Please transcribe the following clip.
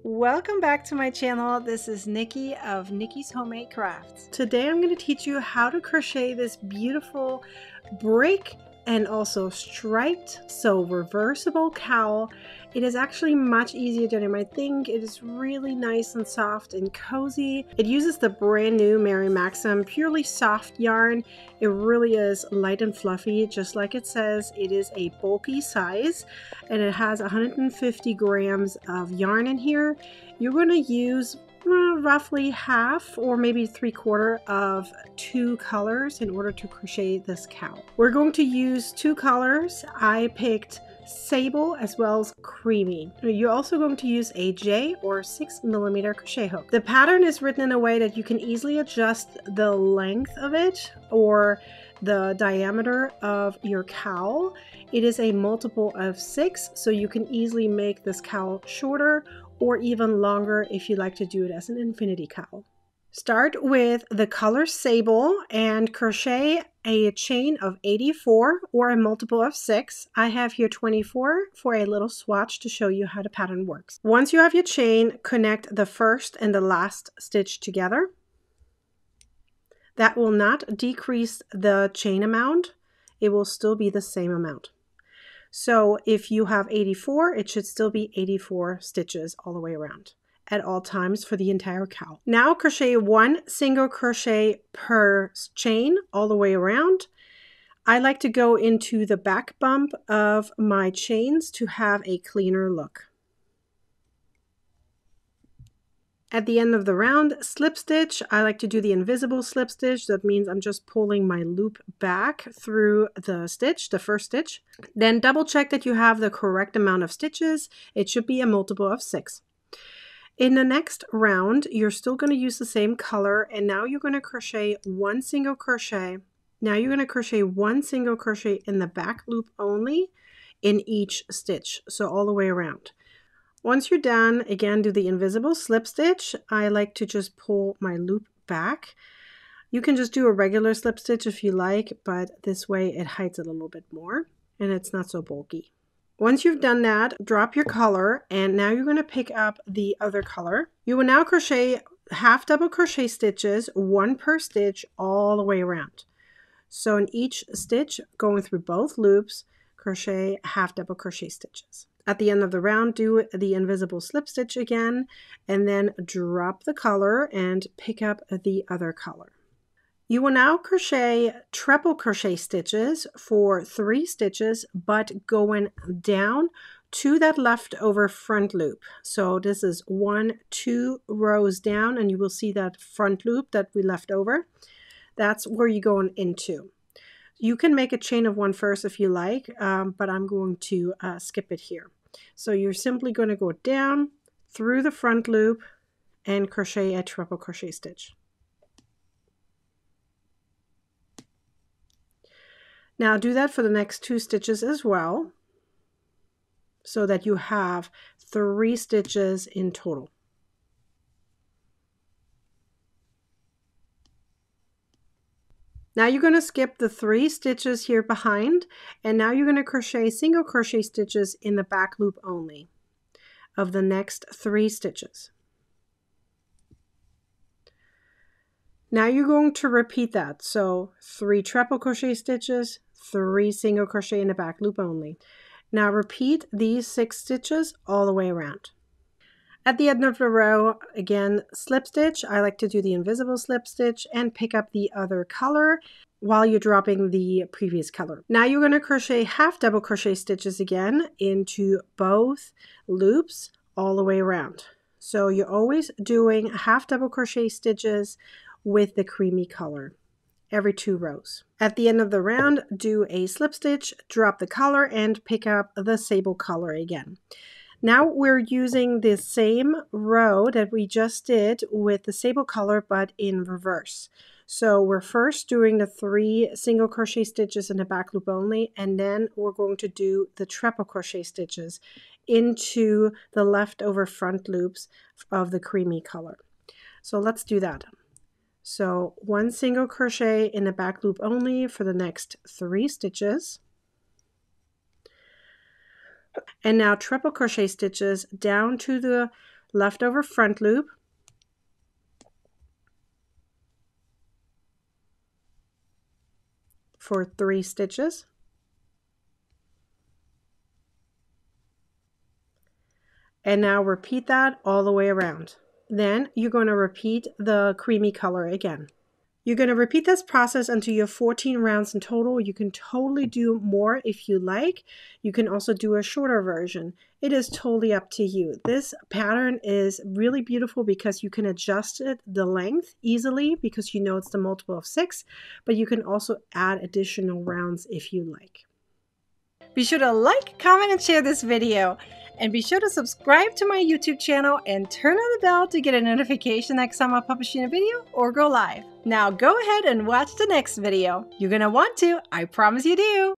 Welcome back to my channel. This is Nikki of Nikki's Homemade Crafts. Today I'm going to teach you how to crochet this beautiful brick and also striped, so reversible cowl. It is actually much easier than you might think. It is really nice and soft and cozy. It uses the brand new Mary Maxim purely soft yarn. It really is light and fluffy, just like it says. It is a bulky size and it has 150 grams of yarn in here. You're going to use roughly half or maybe 3/4 of 2 colors in order to crochet this cowl. We're going to use 2 colors. I picked sable as well as creamy. You're also going to use a J or 6mm crochet hook. The pattern is written in a way that you can easily adjust the length of it or the diameter of your cowl. It is a multiple of 6, so you can easily make this cowl shorter or even longer if you like to do it as an infinity cowl. Start with the color sable and crochet a chain of 84 or a multiple of 6. I have here 24 for a little swatch to show you how the pattern works. Once you have your chain, connect the first and the last stitch together. That will not decrease the chain amount. It will still be the same amount. So if you have 84, it should still be 84 stitches all the way around at all times for the entire cowl. Now crochet 1 single crochet per chain all the way around. I like to go into the back bump of my chains to have a cleaner look. At the end of the round, slip stitch. I like to do the invisible slip stitch. That means I'm just pulling my loop back through the stitch, the first stitch. Then double check that you have the correct amount of stitches. It should be a multiple of 6. In the next round, you're still going to use the same color, and now you're going to crochet 1 single crochet. Now you're going to crochet 1 single crochet in the back loop only in each stitch, so all the way around. Once you're done, again, do the invisible slip stitch. I like to just pull my loop back. You can just do a regular slip stitch if you like, but this way it hides it a little bit more and it's not so bulky. Once you've done that, drop your color, and now you're going to pick up the other color. You will now crochet half double crochet stitches, 1 per stitch, all the way around. So in each stitch, going through both loops, crochet half double crochet stitches. At the end of the round, do the invisible slip stitch again, and then drop the color and pick up the other color. You will now crochet treble crochet stitches for 3 stitches, but going down to that leftover front loop. So this is 1, 2 rows down, and you will see that front loop that we left over. That's where you're going into. You can make a chain of 1 first if you like, but I'm going to skip it here. So you're simply going to go down through the front loop and crochet a treble crochet stitch. Now do that for the next 2 stitches as well, so that you have 3 stitches in total. Now you're going to skip the 3 stitches here behind, and now you're going to crochet single crochet stitches in the back loop only of the next 3 stitches. Now you're going to repeat that. So 3 treble crochet stitches, 3 single crochet in the back loop only. Now repeat these 6 stitches all the way around. At the end of the row, again, slip stitch. I like to do the invisible slip stitch and pick up the other color while you're dropping the previous color. Now you're going to crochet half double crochet stitches again into both loops all the way around. So you're always doing half double crochet stitches with the creamy color every 2 rows. At the end of the round, do a slip stitch, drop the color, and pick up the sable color again. Now we're using the same row that we just did with the sable color, but in reverse. So we're first doing the 3 single crochet stitches in the back loop only, and then we're going to do the treble crochet stitches into the leftover front loops of the creamy color. So let's do that. So 1 single crochet in the back loop only for the next 3 stitches. And now treble crochet stitches down to the leftover front loop, for 3 stitches. And now repeat that all the way around. Then you're going to repeat the creamy color again. You're going to repeat this process until you have 14 rounds in total. You can totally do more if you like. You can also do a shorter version. It is totally up to you. This pattern is really beautiful because you can adjust it, the length easily, because you know it's the multiple of 6, but you can also add additional rounds if you like. Be sure to like, comment, and share this video. And be sure to subscribe to my YouTube channel and turn on the bell to get a notification next time I'm publishing a video or go live. Now go ahead and watch the next video. You're going to want to, I promise you do.